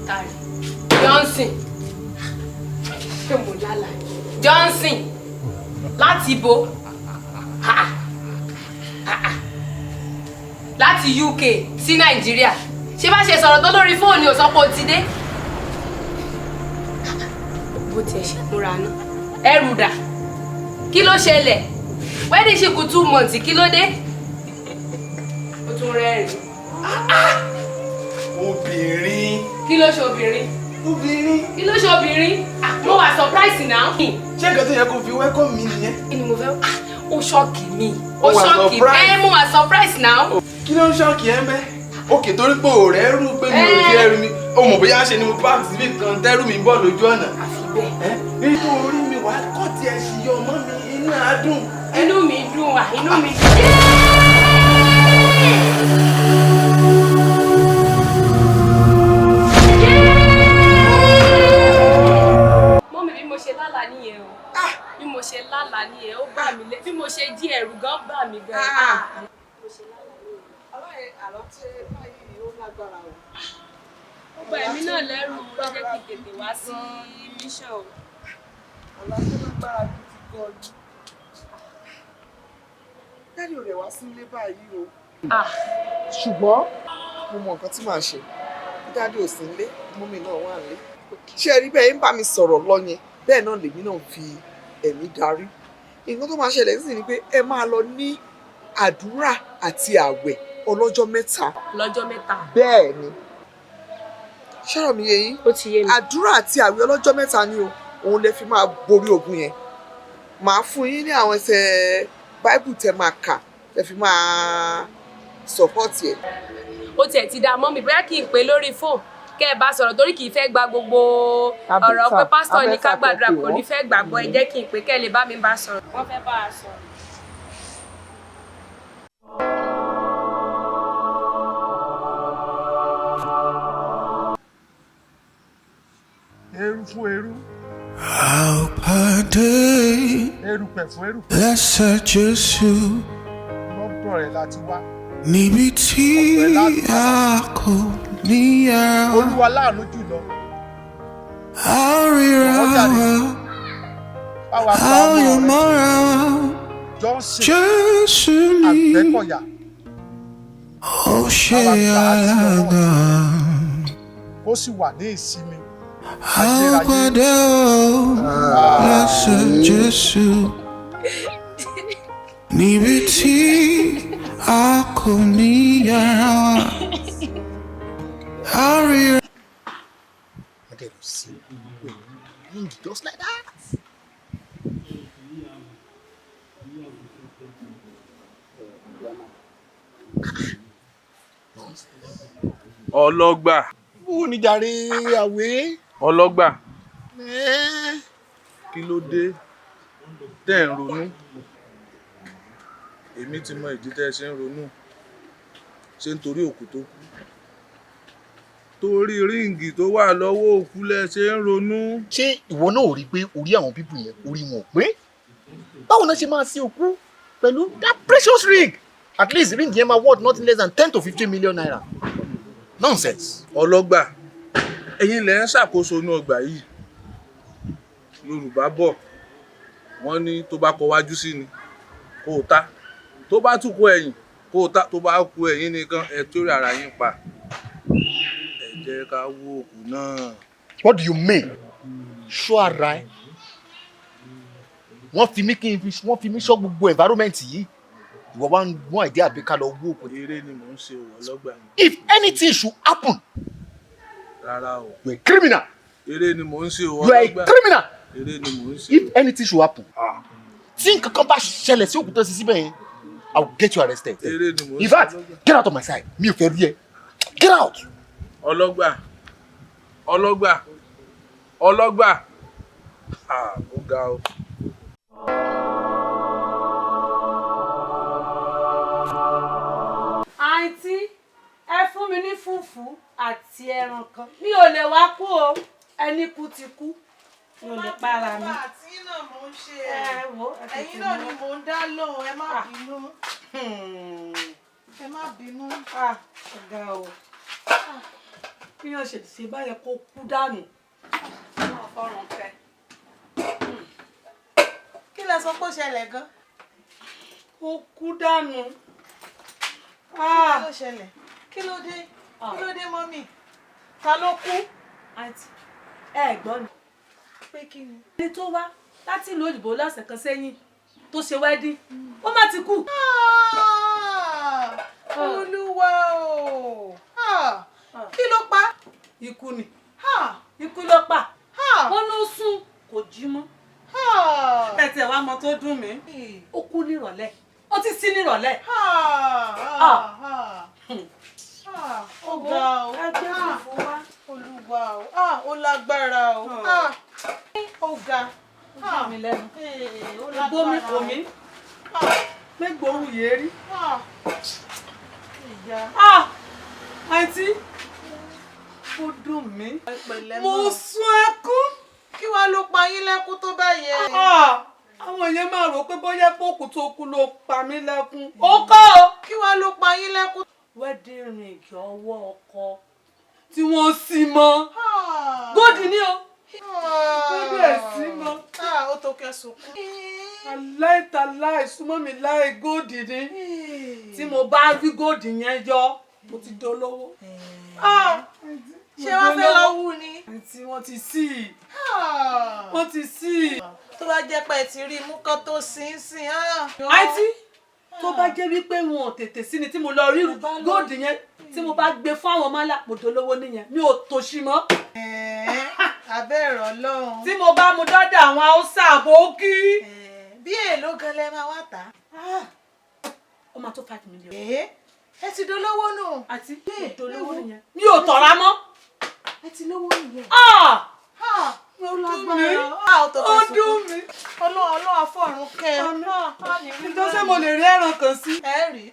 Tari. Johnson. Ṣé mo lálà? Johnson. Láti ibo? Láti UK sí Nàìjíríà. Ṣé bá ṣe sọ̀rọ̀ tó lórí fóònù ò sọ pé o ti dé? Bó tiẹ̀ ṣe múra náà. Ẹrù dà. Kí ló ṣẹlẹ̀? Wedding ṣì kù 2 months, kí ló dé? Ó tún rẹ́rìn. Obìnrin. Kí ló ṣe obìnrin? Obìnrin. Kí ló ṣe obìnrin? Mo wà surprise now. Ṣé nǹkan tó yẹ kó fi welcome mi nìyẹn? Kí ni mo fẹ́? Ó ṣọ́ọ̀kì mi. Ó ṣọ́ọ̀kì mi. Mo wà surprise now. Kí ló ń ṣọ́ọ̀kì ẹ mẹ́? Òkè torí pé ọ̀rẹ́ rú pé mi ò fi ẹrù mi. O mọ̀ bóyá ṣe ni mo park síbi kan tẹ́rù mi bọ̀ lójú ọ̀nà. Àfi bẹ́ẹ̀. Nítorí mi wá kọ́ tiẹ̀ sí yọ ọmọ mi inú àádùn. Inú mi dùn wá, inú mi dùn. Mọ́mì bí mo ṣe lálàá nìyẹn o. Bí mo ṣe lálàá nìyẹn ó bà mí lé. Bí mo ṣe jí ẹ̀rù gan bà mí gan. Àlọ́ tí báyìí ó lágbára o. Ọgbà ẹ̀mí náà lẹ́rù ló jẹ́ kí tètè wá sí mission. Àlọ́ tí lágbára bí ti gan ni. Dáàdì ò rẹ̀ wá sí ilé báyìí o. Ṣùgbọ́n mo mọ nǹkan tí màá ṣe. Dáàdì ò sí ilé, mọ́mì náà wà nílé. Ṣé ẹ rí bẹ́ẹ̀ ń bá mi sọ̀rọ̀ lọ yẹn? Bẹ́ẹ̀ náà lèmi náà fi ẹ̀mí darí. Nǹkan tó máa ṣẹlẹ̀ sí ni pé ẹ máa lọ ní àdúrà àti ààwẹ̀ ọlọ́jọ́ mẹ́ta. Lọ́jọ́ mẹ́ta. Bẹ́ẹ̀ ni. Ṣọ́rọ̀ mi yé yín? Ó ti yé mi. Àdúrà àti ààwẹ̀ ọlọ́jọ́ mẹ́ta ni o. Òun lè fi máa borí ogun yẹn. Màá fún yín ní àwọn ẹsẹ̀ Báíbù tẹ máa kà lè fi máa support ẹ̀. Ó tiẹ̀ ti dá mọ́mì bóyá kí n pè lórí fóònù kẹ́ ẹ bá sọ̀rọ̀ torí kì í fẹ́ gba gbogbo ọ̀rọ̀ pé pásítọ̀ ní ká gbàdúrà kò ní fẹ́ gbàgbọ́ ẹ jẹ́ kí n pè kẹ́ ẹ lè bá mi bá sọ̀rọ̀. Wọ́n fẹ́ bá a sọ̀rọ̀. Eru fún eru. I'll pàdé Erùpẹ̀ fún erùpẹ̀. lẹ́sẹ̀ Jésù Lọ́dọ̀ rẹ̀ láti wá. níbi tí a kò níyà. Olúwa láàánú jùlọ. A ríra wa, Báwa pa a ọmọ yọ̀ rẹ̀. mọ́ra wa. Johnson Jésù ní Àgbẹ̀kọ̀yà. ó ṣe alága. Ó sì wà ní ìsinmi. A pàdé o lẹ́sẹ̀ Jésù níbi tí a kò níyà wa. A ríra. I get to see ring just like that. Ọlọ́gbà. Bó ni jàre àwé? Ọlọ́gbà. Kí ló dé tẹ́ ń ronú? Èmi ti mọ ìdí tẹ́ ṣe ń ronú. Ṣé nítorí òkú tó kú? Torí ríǹgì tó wà lọ́wọ́ òkú lẹ ṣe ń ronú. Ṣé ìwọ náà ò rí pé orí àwọn pípù yẹn orí wọn ò pé? Báwo náà ṣe máa sin òkú pẹ̀lú that precious ring? At least ring yẹn máa worth nothing less than 10 to 15 million naira. Nonsense. Ọlọ́gbà, ẹ̀yin lẹ ń ṣàkóso inú ọgbà yìí. Yorùbá bọ̀, wọ́n ní tó bá kọ wájú sí ni kó o ta. Tó bá tún kọ ẹ̀yìn kó o ta. Tó bá kọ ẹ̀yìn nìkan ẹ tó rí ara yín pa. Ẹ jẹ́ ká wó òkú náà. What do you mean? Ṣọ́ ara ẹ. Wọ́n fi mí ṣọ́ gbogbo environment yìí. Ìwọ wá ń mú àìdí àbí ká lọ wó òkú. Eré ni mò ń ṣe òwò ọlọ́gbà yìí. If anything should happen, Rárá o. you're a criminal. Eré ni mò ń ṣe òwò You are a ọlọ́gbà. criminal. Eré ni mò ń ṣe. If anything should happen, tí nǹkan kan bá ṣẹlẹ̀ sí òkúta sí síbẹ̀ yẹn, I will get you arrested. Eré ni mò ń In ṣe fact, ọlọ́gbà. get out of my side. Mi ò fẹ́ rí ẹ. Get out. Ọlọ́gbà. Ọlọ́gbà. Ọlọ́gbà. Ó ga o. Àǹtí, ẹ fún mi ní fùfú àti ẹran kan. Mi ò lè wá kú o. Ẹni kú ti kú. Mi ò lè para mi. Àti náà mò ń ṣe Ẹ̀yin náà ni mò ń dá lóhùn, ẹ má bínú. Ẹ má bínú. Ọ̀gá o. kíyàn ṣe báyẹn kó kú dànù. Ọlọ́run fọ́run kẹ́. Kí lẹ sọ pé ó ṣẹlẹ̀ gan? Ó kú dànù. Kí ló ṣẹlẹ̀? Kí ló dé mọ́mì? Ta ló kú? Àǹtí, ẹ gbọ́ ni. Pé kí ni? Ẹni tó wá láti ìlú òyìnbó lọ́sẹ̀ kan sẹ́yìn tó ṣe wedding, ó má ti kú. Olúwa o! Kí ló pa? Ikú ni. Ikú ló pa. Wọ́n ló sùn kò jí mọ́. Ẹ̀tẹ̀ wa mọ tó dùn mí. Ó kú nírọ̀lẹ́. Ó ti sí nírọ̀lẹ́. Ó ga o. Ẹgbẹ́ fùfú wá. Olúwa o. Ó lágbára o. Ó ga. Ó jà mí lẹ́nu. Ó Gbómi lágbára kò mí. Mẹ́gbòrún yéé rí. Ìyá. Àǹtí, ó dùn mí. Pẹ̀lẹ́ Mo mọ́. sún ẹkún. Kí wá ló pa yín lẹ́kún tó báyẹn? Àwọn èèyàn máa rò pé bóyá pòkù tó kú ló pa mí lẹ́kún. Ó kọ́ o. Kí wá ló pa yín lẹ́kún? Wedding ring ọwọ́ ọkọ tí wọ́n sì mọ́. Góòdì ni o. Gbogbo ẹ̀ sí mọ́. Ó tó kẹsùn kú. Aláìtaláì súnmọ́ mi láì góòdì ni. Tí mo bá rí góòdì yẹn yọ, mo ti dolówó. Ṣé wọ́n fẹ́ lọ wú ni? Àǹtí wọ́n ti sí i. Wọ́n ti sí i. Tó bá jẹ́ pé ẹ ti rí mú kán tó sin. Àǹtí tó bá jẹ́ wípé wọn ò tètè sí ni tí mo lọ rí góòdì yẹn tí mo bá gbé fún àwọn mọ́lá mo dolówó nìyẹn mi ò tòṣì mọ́. Abẹ́ ẹ̀rọ lọ́hùn. Tí mo bá mu dọ́dọ̀ àwọn Haúsá àbókí. Bí èèló gan lẹ máa wá tà á? Ó máa tó 5 million. Ẹ ti dolówó nù. Àti dolówó nìyẹn mi ò tọ̀ra mọ́. Ẹ ti lówó nìyẹn. Ó dùn mí. Ọlọ́run afọ́run kẹ́ ẹ. Ìjọsẹ́ mo lè rí ẹran kan sí. Ẹ rí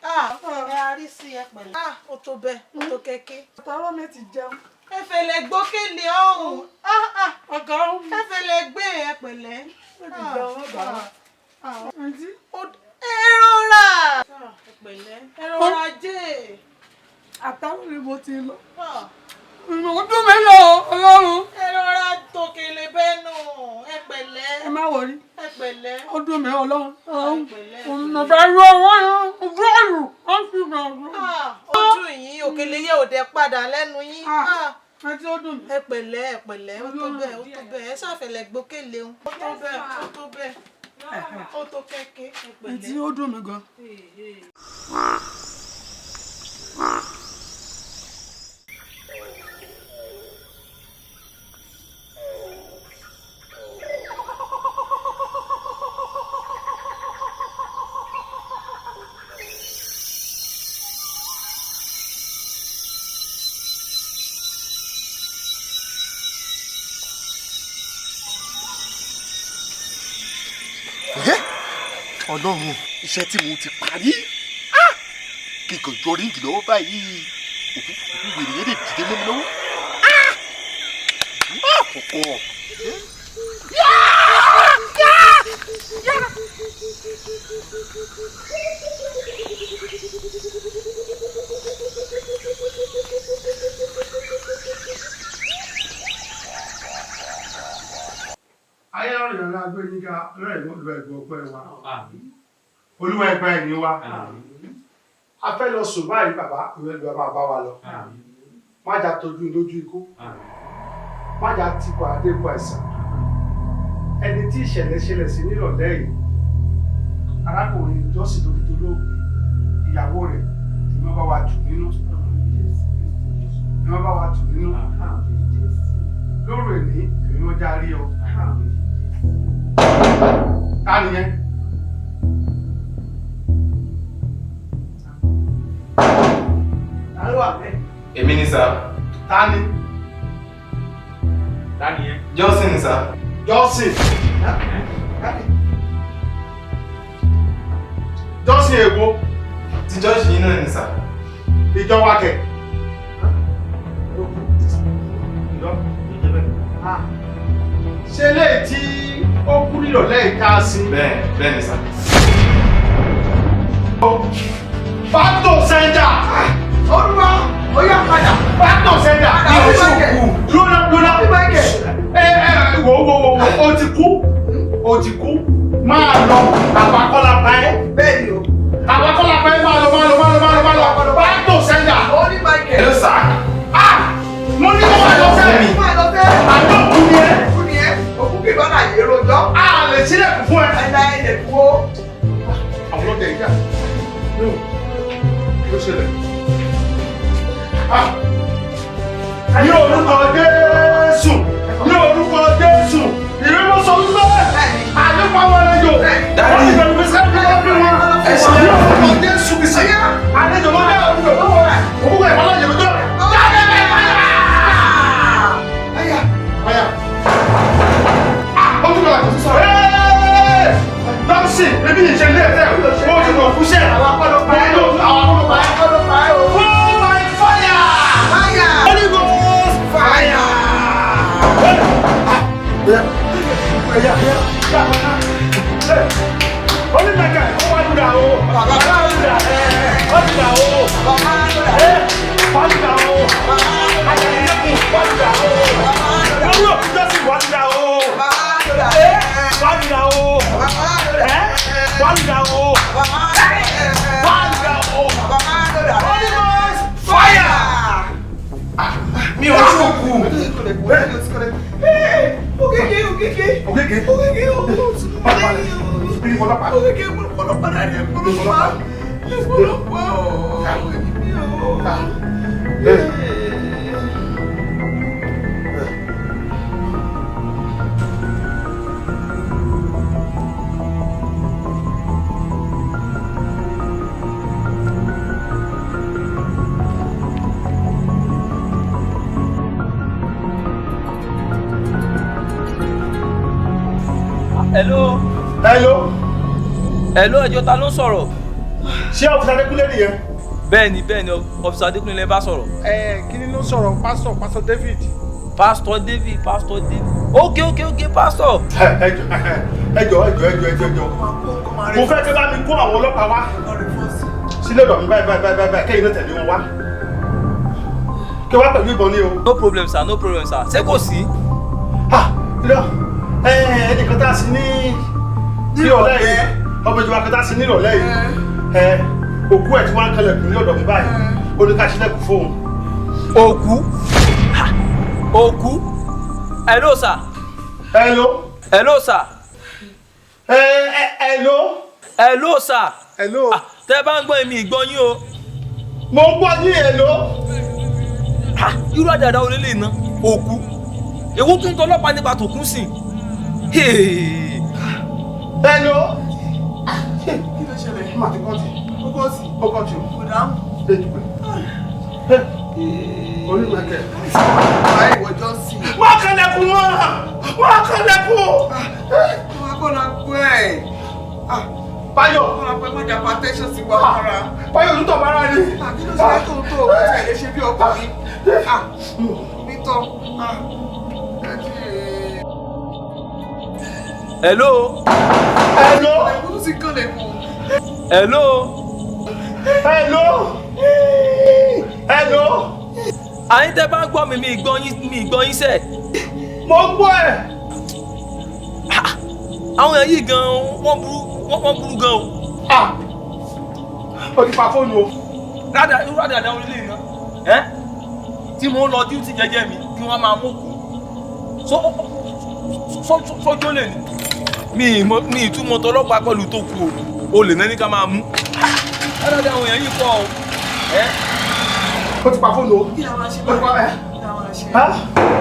ẹ a rí sí ẹ pẹ̀lẹ́. Ó tó bẹ́ẹ̀ ó tó kẹ́kẹ́. Àtàrọ́ mi ti jẹun. Ẹ fẹ̀lẹ̀ gbókèlè ọ̀hún. Ọ̀gá ọ̀hún. Ẹ fẹ̀lẹ̀ gbé ẹ pẹ̀lẹ́. Ó ti jẹun ọ̀gá ọ̀hún. Ẹ rọra. Ẹ pẹ̀lẹ́. Ẹ rọra jẹ́. Àtàrọ́ ni mo ti lọ. Ó dùn mí lọ Ọlọ́run. Ẹ rọra tòkèlè bẹ́ẹ̀ nù. Ẹ pẹ̀lẹ́. Ẹ má wọrí. Ẹ pẹ̀lẹ́. Ó dùn mí Ọlọ́run. Ẹ pẹ̀lẹ́. Mo fẹ́ yọ owó yẹn. Ojú àlù. Ó sì gbà. Ojú yín òkèlè yẹ ò dẹ padà lẹ́nu yín. Ẹ tí ó dùn mí. Ẹ pẹ̀lẹ́ ó tó bẹ́ẹ̀ ó tó bẹ́ẹ̀ ẹ ṣàfẹ̀lẹ̀ gbókèlè o. Ó tó bẹ́ẹ̀ ó tó bẹ́ẹ̀ ó tó kẹ́kẹ́ ẹ Ẹ pẹ̀lẹ́. tí ó dùn mí gan. Ọlọ́run iṣẹ́ tí mo ti parí kíkan jọ ríǹgì lọ́wọ́ báyìí òkú wèrè yẹn lè dìde mọ́ mi lọ́wọ́ àkọ́kọ́. ayé ọ̀rọ̀ ìrọ̀lá gbé nígbà ọlọ́run ìwọ̀n ẹ̀gbọ́n ọpẹ́ wa olúwa ẹgbẹ́ ẹ̀yìn wa a fẹ́ lọ sùn báyìí bàbá ìwé ìlú máa bá wa lọ má jà tójú lójú ikú má jà tìkọ̀ àdékù àìsàn ẹni tí ìṣẹ̀lẹ̀ ṣẹlẹ̀ sí nírọ̀lẹ́ yìí arákùnrin ìjọsìn lórí tó lóògùn ìyàwó rẹ̀ tí wọ́n bá wa tù nínú lóru èní èmi wọ́n já rí ọ. Ta ni yẹn? Ta ló wà bẹ́ẹ̀? Èmi ni sá. Ta ni? Ta ni yẹn? Johnson ni sá. Johnson. Johnson èwo? Ti Josh yìí náà ni sá. Ìjọ wa kẹ̀. Ṣé léyìí tí ó kú nírọ̀lẹ́ ìta sí? Bẹ́ẹ̀ ni sá. Back to sender! Olúwa, ó yá padà, back to sender! Ó ti kú. Máa lọ, àpapọ̀lá pa ẹ́. Bẹ́ẹ̀ni o. Àpapọ̀lá pa ẹ́ máa lọ. Back to sender. Ó ní Michael. Hello sir. Mo ní kó máa lọ fẹ́. Àjọ kú ni ẹ́. Kú ni ẹ́. Òkú kì í bá náà yé rojọ́. A lè sílẹ̀kùn fún ẹ. Ẹ̀dá ẹ̀dẹ̀ kú o. Àwọn ọlọ́dẹ ìjà. Ló ṣẹlẹ̀. Ní orúkọ Jésù. Ní orúkọ Jésù. Ìrìnà sọ wípé àdúgbò àwọn àlejò. Wọ́n ti bẹ̀rù pèsè àdúgbò ọdún wọn. Ní orúkọ Jésù kìsì. Àlejò ló dé ọdún tó wọ̀ rẹ̀. Òkúkọ ìmọ̀lá yẹ̀rọ jọ. Jáde bẹ́ẹ̀ báyà. Báyà. Ó tún bẹ̀rẹ̀ kò sí sọ̀rọ̀. Lọ́sì, ebi yìí ṣe ilé ẹ̀fẹ́. Ó ti lọ kú sẹ́. Àwọn akọ́lọ́ pa ẹ́. Oh my fire! Holy Ghost fire! Holy Michael, ó wá lùdà o. Bàbá lùdà. Ó lùdà o. Bàbá lùdà. Wá lùdà o. Ayẹyẹ wá lùdà o. Lórí òkúta sì wá lùdà o. Wá lùdà o. Wá lùdà o. Wá lùdà o. Holy Ghost fire! Mi ò tún kú. Ògègè. Hello. Ẹjọ́ ta ló ń sọ̀rọ̀? Ṣé ọ̀fíìsì Adékúnlé nìyẹn? Bẹ́ẹ̀ni, ọ̀fíìsì Adékúnlé lẹ bá sọ̀rọ̀. Kí ni ló sọ̀rọ̀ pásítọ̀ David? Pastor David. Okay, pastor. Ẹjọ́. Mo fẹ́ kí bá mi kó àwọn ọlọ́pàá wá sílé ọ̀dọ̀ mi báyìí kẹ́yìn náà tẹ̀lé wọn wá. Kí wá pẹ̀lú ìbọn ní o. No problem sir. Ṣé kò sí? Ẹnìkan tá a sí ní ìrọ̀lẹ́ yìí, ọmọ ìjọba kan tá a sí ní ìrọ̀lẹ́ yìí, òkú ẹ̀ tí wọ́n ń kẹlẹ̀kùn ní ọ̀dọ̀ mi báyìí, ó ní ká ṣílẹ̀kùn fóun. Òkú? Hello sir. Hello sir. Tẹ́ bá ń gbọ́ èmi ìgbọ́ yín o. Mo ń gbọ́ yín hello. Irú àdàdà olélè iná, òkú. Èwo tún tọ́lọ́pàá nípa tòkún sí. Hello. Kí ló ṣẹlẹ̀? Má ti kọ́ sí. Ó kọ́ sí. Kò dáhùn. Orí Michael. Báyìí wọ́jọ́ sí. Wọ́n kẹ́lẹ̀kùn wọn. Wọ́n kọ́nà kú ẹ̀. Báyọ̀. Wọ́n á pẹ́ mọ́jà pàtẹ́ṣọ̀ sí wa lára. Báyọ̀ ń tọ̀ bára ni. Kí ló ṣe tó òkú ẹ̀ lè ṣe bí ọkùnrin? Nítọ́. Hello. Àyín tẹ́ bá ń gbọ́ mi ìgbọ́ yín sẹ́. Mo gbọ́ ẹ̀. Àwọn èèyàn yìí gan wọ́n burú gan o. Ó ti pa fóònù o. Rádàdà orílẹ̀ iná. Tí mo ń lọ díútì jẹ́jẹ́ mi kí wọ́n máa mú kú. Sójó lè ní. Mi ìtumọ̀ tọlọ́pàá pẹ̀lú tó kú o lè náà ní ká máa mú. Rádàdà àwọn èèyàn yìí pọ̀ o. Ó ti pa fóònù o. Kí la máa ṣe báyìí?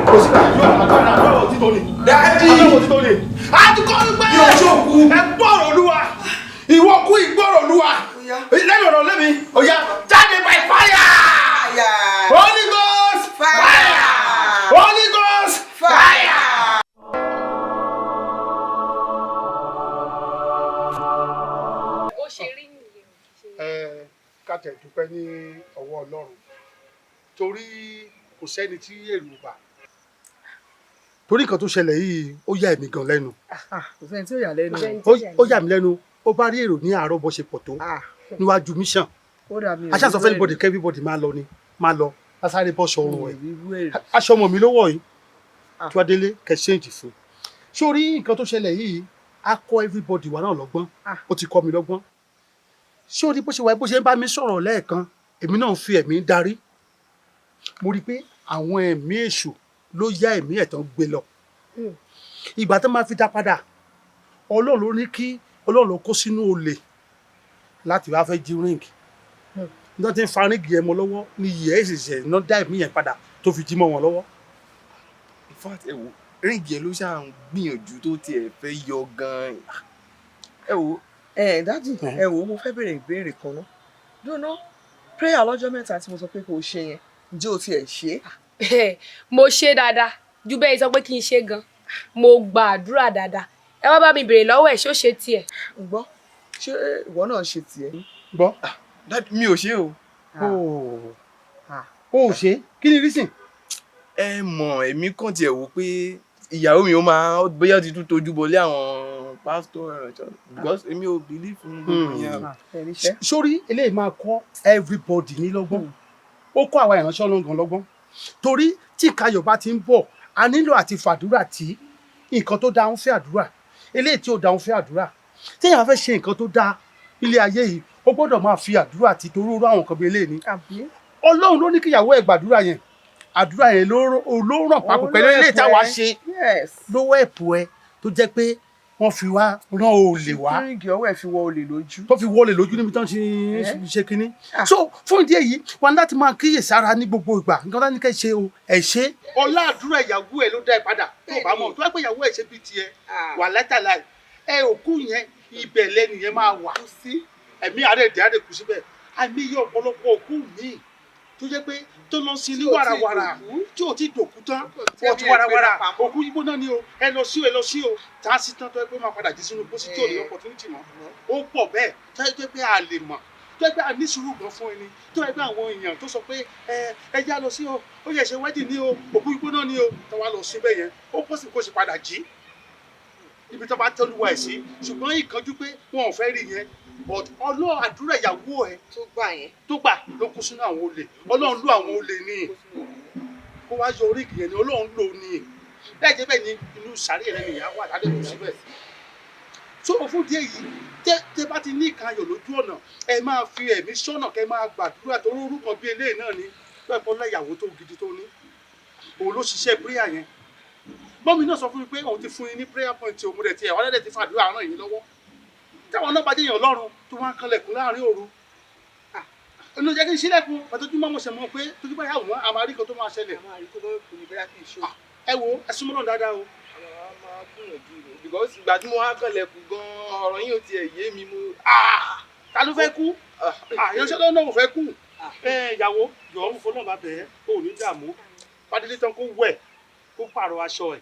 Kò sí ìdájọ́ àgbàrá lọ́wọ́ òtítọ́ ni. Dáàdì! Lọ́wọ́ òtítọ́ ni. A ti kọ́ ní pé ẹ gbọ́rọ̀ Olúwa. Ìwọ kú ìgbọ́rọ̀ Olúwa. Lẹ́yìn ọ̀rọ̀ lẹ́mi, ó yá jáde by fire! Holy Ghost fire! Holy Ghost fire! Ó ṣe rí nìyẹn. Ká tẹ̀ dúpẹ́ ní ọwọ́ Ọlọ́run torí kò sẹ́ni tí èrò bà. Torí nǹkan tó ṣẹlẹ̀ yìí ó yà mí gan lẹ́nu. Kò sẹ́ni tí ó yà lẹ́nu. Ó yà mí lẹ́nu. Ó bá rí èrò ní àárọ̀ bó ṣe pọ̀ tó níwájú mission. Aṣáà sọ fún everybody kí everybody máa lọ ni máa lọ asáré bọ́ sọ̀rọ̀ ẹ̀ aṣọ ọmọ mi ló wọ̀ yìí tí wàá délé kẹ́ ṣéǹjì fún sórí nǹkan tó ṣẹlẹ̀ yìí á kọ́ everybody wa náà lọ́gbọ́n ó ti kọ́ mi lọ́gbọ́n sórí bó ṣe wáyé bó ṣe ń bá mi sọ̀rọ̀ lẹ́ẹ̀kan èmi náà ń fi ẹ̀mí darí mo rí i pé àwọn ẹ̀mí èṣù ló yá ẹ̀mí ẹ̀ tán gbé lọ ìgbà tó máa fi dá padà ọlọ́run ló ní kí ọlọ́run ló kó sínú olè láti wá fẹ́ jí ríǹgì nígbà tí ń fa ríǹgì yẹn mọ́ lọ́wọ́ ní ìyẹ́ ìṣẹ̀ṣẹ̀ iná dá ẹ̀mí yẹn padà tó fi jí mọ́ wọn lọ́wọ́. in fact ẹ wo ríǹgì ẹ ló ṣáà ń gbìyànjú tó tiẹ̀ fẹ́ yọ gan-an. ẹ wo dájì ẹ wo mo fẹ́ béèrè ìbéèrè kan náà dúró prayer lọ́jọ́ mẹ́ta tí mo sọ pé kò ṣe yẹn ǹjẹ́ o tiẹ̀ ṣe é. mo ṣe dáadáa ju bẹ́ẹ̀ sọ pé kí n ṣe gan mo gba àdúrà dáadáa ẹ wá bá mi béèrè lọ́wọ́ ẹ̀ ṣó ṣe tiẹ̀. gbọ́ ṣé ìwọ náà ṣe tiẹ̀. gbọ́ mi ò ṣe o. o ò ṣe kí ni reason. ẹ mọ̀ èmi kàn tiẹ̀ wò pé ìyàwó mi ó máa bóyá ó ti tún tojú bọlé àwọn pásítọ̀ ẹ̀rọ because èmi ò believe fún gbogbo yẹn. sórí eléyìí máa kọ́ everybody ní lọ́gbọ́n ó kọ́ àwa ìránṣẹ́ ọlọ́ngàn lọ́gbọ́n torí tí ìkayọ̀ bá ti ń bọ̀ a nílò àti fàdúrà tí nǹkan tó dáa ń fẹ́ àdúrà eléyìí tí ó dáa ń fẹ́ àdúrà téèyàn fẹ́ ṣe nǹkan tó dáa ilé ayé yìí ó gbọ́dọ̀ máa fi àdúrà tí torí orú àwọn nǹkan bí eléyìí ní. ọlọ́run ló ní kíyàwó ẹ̀ gbàdúrà yẹn àdúrà yẹn ló ràn papọ̀ pẹ̀lú eléyìí táwa ṣe lówó ẹ̀pọ̀ ẹ tó jẹ́ pé wọ́n fi wá rán olè wá ríǹgì ọwọ́ ẹ̀ fi wọ olè lójú. tó fi wọ olè lójú níbi tán ṣe ṣe kínní. so fún ìdí èyí wọn láti máa kíyè sára ní gbogbo ìgbà nǹkan láti kẹ́ ṣe o ẹ̀ ṣe. ọlá àdúrà ìyàwó ẹ ló dá ẹ padà tó bá mọ̀ tó wá pé ìyàwó ẹ ṣe bíi tiẹ̀ wà látàlá ẹ òkú yẹn ibẹ̀ lẹ́nìyẹn máa wà ẹ̀mí àrẹ̀dẹ̀ àrẹ̀kù síbẹ̀ àmì yẹ ọ̀pọ̀lọpọ̀ òkú míì tó jẹ́ pé tó lọ sí ní wàràwàrà tí ò tí dòkú tán wọ́n ti wàràwàrà òkú yíbó náà ni o ẹ lọ sí o tá a sì tán tó ẹ pé máa padà jí sínú pósí tí ò ní opportunity mọ́ ó pọ̀ bẹ́ẹ̀ tó ẹ pé a lè mọ̀ tó ẹ pé a ní sùúrù gan fún ẹni tó ẹ pé àwọn èèyàn tó sọ pé ẹ já lọ sí o ó yẹ ṣe wedding ní o òkú yíbó náà ni o tó wá lọ síbẹ̀ yẹn ó pọ̀ sí kó sì padà jí ibi tó bá tọ́lúwa ẹ̀ sí ṣùgbọ́n ìkanjú pé wọn ò fẹ́ rí yẹn ọlọ́run àdúrà ìyàwó ẹ̀ tó gbà ló kú sínú àwọn olè ọlọ́run lò àwọn olè ní kó wá yọ orí ìgbìyànjú ọlọ́run lò ní bẹ́ẹ̀ jẹ́ bẹ́ẹ̀ ni inú sàárè rẹ̀ nìyà wà lálẹ́ kù síbẹ̀ tó o fún díẹ̀ yìí tẹ́ bá ti ní ìkanyọ̀ lójú ọ̀nà ẹ máa fi ẹ̀mí sọ́nà kẹ́ máa gbàdúrà tó rúkọ bí eléyìí náà ni bẹ́ẹ̀ bọ́lá ìyàwó tó gidi tó ní òun ló ṣiṣẹ́ prayer yẹn mọ́mí náà sọ fún mi pé òun ti fún yín ní prayer point òun rẹ̀ tiẹ̀ wọ́n lẹ́dẹ̀ ti fàdúrà ràn yín lọ́wọ́ táwọn náà bá jẹ́ èèyàn lọ́rùn tó wá ń kanlẹ̀kùn láàrin òru inú jẹ́ kí n sílẹ̀kùn pàtójúmọ́ mo ṣe mọ̀ pé tójú bá yàwó wọn àmàrí kan tó máa ṣẹlẹ̀ ẹ wo ẹ súnmọ́ náà dáadáa o. because ìgbà tí mo wá kanlẹ̀kùn gan-an ọ̀rọ̀ yín ò tiẹ̀ yé mi mo. ta ló fẹ́ kú àyànṣẹ́ lọ́nà ò fẹ́ kú ìyàwó yọ̀ọ́ fún náà bá bẹ̀ẹ́ kó ò ní dààmú fadílé tán kó wẹ̀ kó pààrọ̀ aṣọ ẹ̀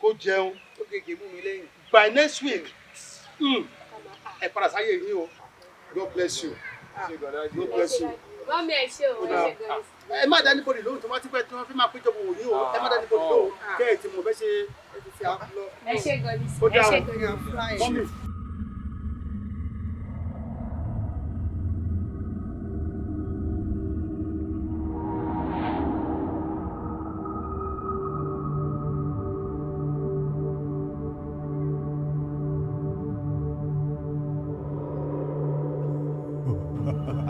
kó jẹun by next week ẹ padà sáyé yín o God bless you God bless you. mọ́mí ẹ ṣé o ẹ ṣé gan. ẹ má dání bọ́ọ̀lì lóhùn tó bá ti pẹ́ tí wọ́n fi máa péjọ wò yín o ẹ má dání bọ́ọ̀lì lóhùn kẹ́ ẹ̀ tí mo fẹ́ ṣe ẹ ṣé gan ni ó ẹ dáa ṣé gan ni. mọ́mí. ha ha